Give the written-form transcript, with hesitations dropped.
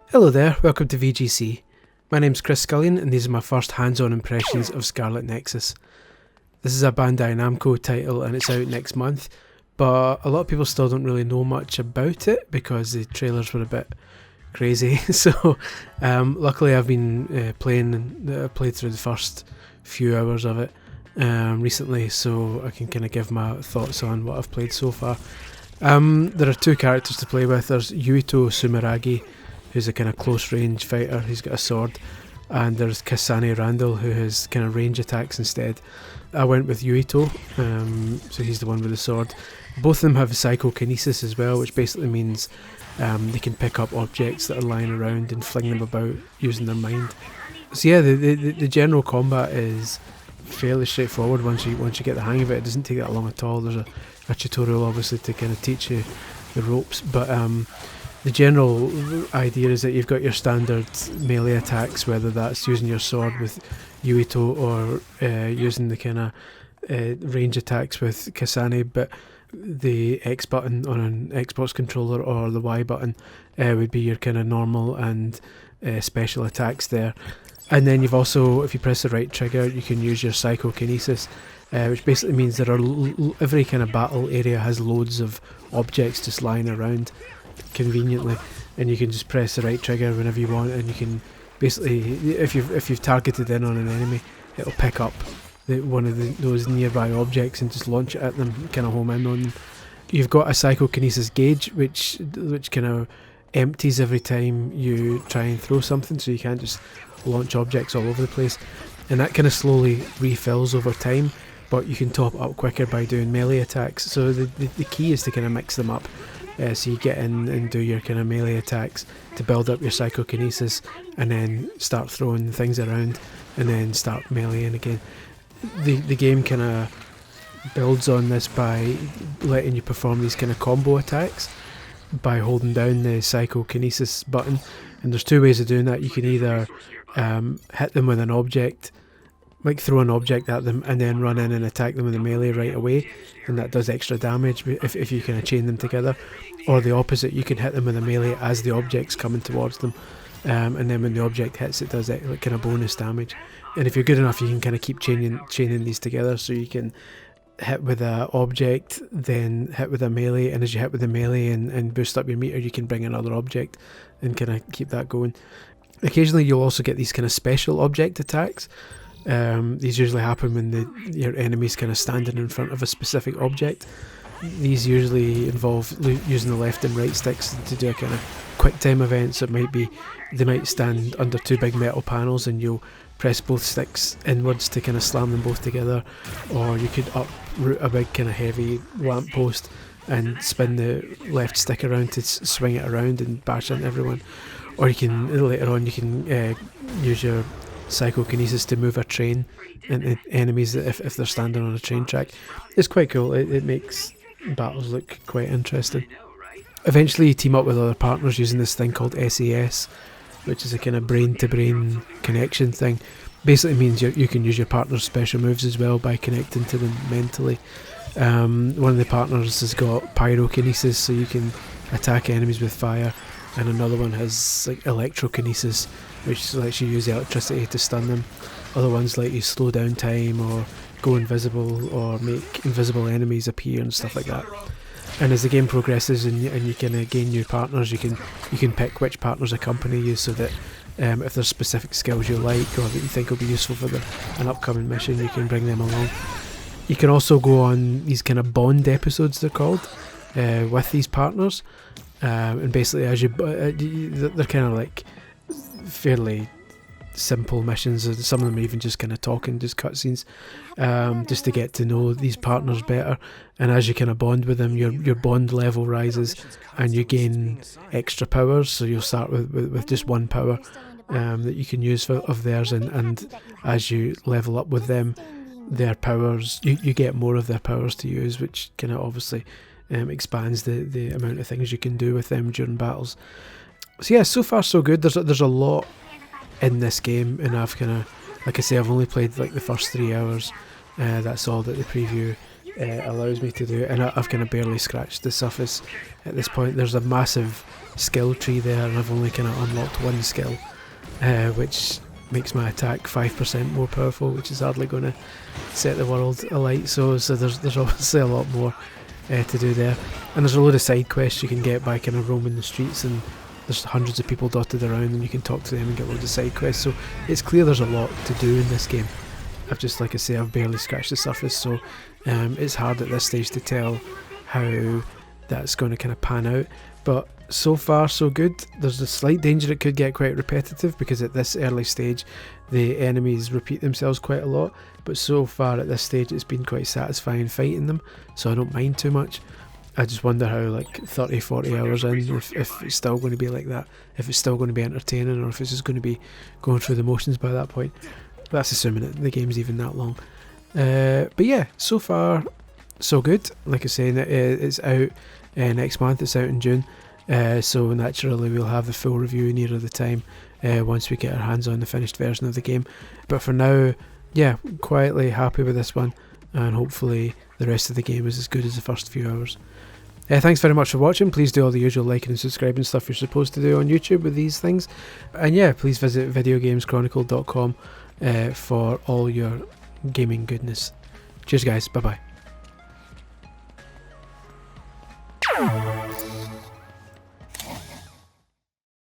Hello there, welcome to VGC. My name's Chris Scullion and these are my first hands-on impressions of Scarlet Nexus. This is a Bandai Namco title and it's out next month, but a lot of people still don't really know much about it because the trailers were a bit crazy. So luckily I've been played through the first few hours of it recently, so I can kind of give my thoughts on what I've played so far. There are two characters to play with. There's Yuito Sumeragi, who's a kind of close range fighter. He's got a sword, and there's Kasane Randall, who has kind of range attacks instead. I went with Yuito, so he's the one with the sword. Both of them have psychokinesis as well, which basically means they can pick up objects that are lying around and fling them about using their mind. So yeah, the general combat is fairly straightforward once you get the hang of it. It doesn't take that long at all. There's a tutorial obviously to kind of teach you the ropes, but the general idea is that you've got your standard melee attacks, whether that's using your sword with Yuito or using the kind of range attacks with Kasane, but the X button on an Xbox controller or the Y button would be your kind of normal and special attacks there. And then you've also, if you press the right trigger, you can use your psychokinesis, which basically means there are every kind of battle area has loads of objects just lying around conveniently, and you can just press the right trigger whenever you want, and you can basically, if you've targeted in on an enemy, it'll pick up one of those nearby objects and just launch it at them, kind of home in on them. You've got a psychokinesis gauge which kind of empties every time you try and throw something, so you can't just launch objects all over the place, and that kind of slowly refills over time, but you can top up quicker by doing melee attacks. So the key is to kind of mix them up. So you get in and do your kind of melee attacks to build up your psychokinesis, and then start throwing things around, and then start meleeing again. The game kind of builds on this by letting you perform these kind of combo attacks by holding down the psychokinesis button, and there's two ways of doing that. You can either hit them with an object, like throw an object at them and then run in and attack them with a melee right away, and that does extra damage if you kind of chain them together. Or the opposite, you can hit them with a melee as the object's coming towards them, and then when the object hits, it does like kind of bonus damage. And if you're good enough, you can kind of keep chaining these together, so you can hit with an object, then hit with a melee, and as you hit with the melee and boost up your meter, you can bring another object and kind of keep that going. Occasionally you'll also get these kind of special object attacks. These usually happen when your enemy's kind of standing in front of a specific object. These usually involve using the left and right sticks to do a kind of quick time event. So they might stand under two big metal panels, and you'll press both sticks inwards to kind of slam them both together, or you could uproot a big kind of heavy lamppost and spin the left stick around to swing it around and bash into everyone. Or you can, later on, you can use your psychokinesis to move a train and enemies if they're standing on a train track. It's quite cool. It makes battles look quite interesting. Eventually you team up with other partners using this thing called SAS, which is a kind of brain-to-brain connection thing. Basically means you can use your partner's special moves as well by connecting to them mentally. One of the partners has got pyrokinesis, so you can attack enemies with fire, and another one has like electrokinesis, which lets you use electricity to stun them. Other ones let you slow down time, or go invisible, or make invisible enemies appear and stuff like that. And as the game progresses and you can gain new partners, you can pick which partners accompany you, so that if there's specific skills you like or that you think will be useful for an upcoming mission, you can bring them along. You can also go on these kind of bond episodes, they're called, with these partners, and basically as they're kind of like fairly simple missions. Some of them are even just kind of talking, just cutscenes, just to get to know these partners better. And as you kind of bond with them, your bond level rises and you gain extra powers. So you'll start with just one power that you can use of theirs, and as you level up with them, their powers, you get more of their powers to use, which kind of obviously expands the amount of things you can do with them during battles. So yeah, so far so good. There's a lot in this game, and I've kind of, like I say, I've only played like the first 3 hours. That's all that the preview allows me to do, and I've kind of barely scratched the surface at this point. There's a massive skill tree there, and I've only kind of unlocked one skill, which makes my attack 5% more powerful, which is hardly going to set the world alight. So there's obviously a lot more to do there, and there's a load of side quests you can get by kind of roaming the streets, and there's hundreds of people dotted around, and you can talk to them and get loads of side quests. So it's clear there's a lot to do in this game. I've just, like I say, I've barely scratched the surface, so it's hard at this stage to tell how that's going to kind of pan out. But so far so good. There's a slight danger it could get quite repetitive, because at this early stage the enemies repeat themselves quite a lot, but so far at this stage it's been quite satisfying fighting them, so I don't mind too much. I just wonder how, like 30-40 hours in, if it's still going to be like that, if it's still going to be entertaining, or if it's just going to be going through the motions by that point. But that's assuming that the game's even that long. But yeah, so far so good. Like I say, it's out next month. It's out in June, so naturally we'll have the full review nearer the time, once we get our hands on the finished version of the game. But for now, yeah, quietly happy with this one, and hopefully the rest of the game is as good as the first few hours. Thanks very much for watching. Please do all the usual liking and subscribing stuff you're supposed to do on YouTube with these things. And yeah, please visit videogameschronicle.com for all your gaming goodness. Cheers guys, bye bye.